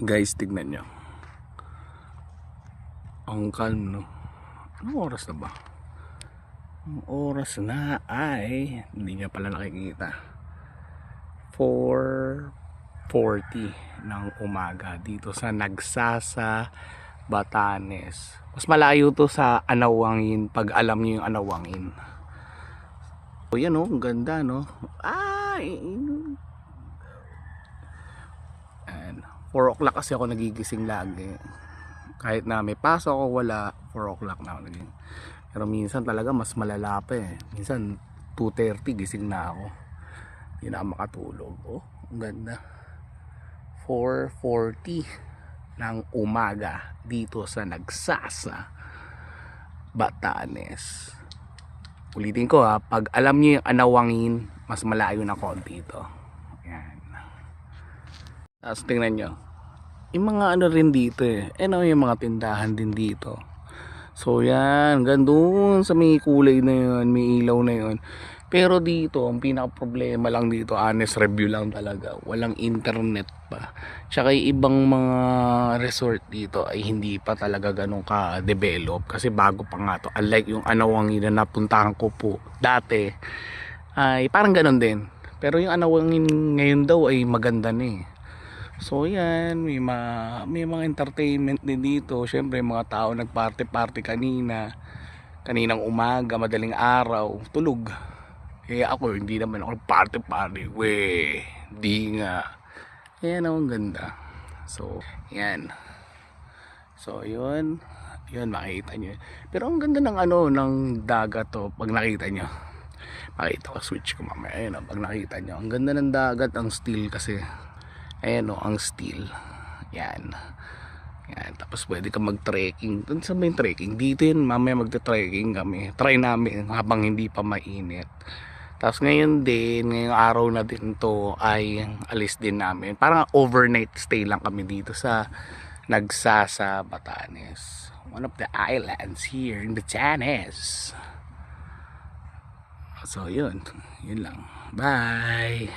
Guys, tignan nyo. Ang calm, no? Anong oras na ba? Ang oras na ay hindi nyo pala nakikita. 4:40 ng umaga dito sa Nagsasa, Batanes. Mas malayo to sa Anawangin pag alam nyo yung Anawangin. O yan, oh, ang ganda, no? Ay! 4 o'clock kasi ako nagigising lagi. Kahit na may pasok o wala, 4 o'clock na ako nagising. Pero minsan talaga mas malala pa eh. Minsan 2:30 gising na ako. Hindi na ako makatulog. Oh, ang ganda. 4:40 ng umaga dito sa Nagsasa, Batanes. Ulitin ko ha, pag alam niyo yung Anawangin, mas malayo na konti ito. Yan. Tapos tingnan nyo, yung mga ano rin dito eh. Yung mga tindahan din dito. So yan, gandun sa may kulay na yun, may ilaw na yun. Pero dito, ang pinaka problema lang dito, honest review lang talaga, walang internet pa. Tsaka yung ibang mga resort dito ay hindi pa talaga ganun ka-develop. Kasi bago pa nga to. Unlike yung Anawangin na napuntahan ko po dati, ay parang ganun din. Pero yung Anawangin ngayon daw ay maganda na eh. So yan, may mga entertainment din dito. Syempre mga tao nagparty-party kaninang umaga, madaling araw, tulog. Kaya ako, hindi naman ako party-party. Weh, di nga. Yan ang ganda. So, yan. So, yun, makikita nyo. Pero ang ganda ng ng dagat to, pag nakita nyo. Makita ko, switch ko mamaya. Ayun, pag nakita nyo. Ang ganda ng dagat, ang still kasi. Ayan o, ang steel. Yan. Tapos pwede ka mag-trekking. Doon sa may trekking, dito yun, mamaya magte-trekking kami. Try namin habang hindi pa mainit. Tapos ngayon din, ngayong araw na din to ay alis din namin. Parang overnight stay lang kami dito sa Nagsasa, Batanes. One of the islands here in Batanes. So yun lang. Bye!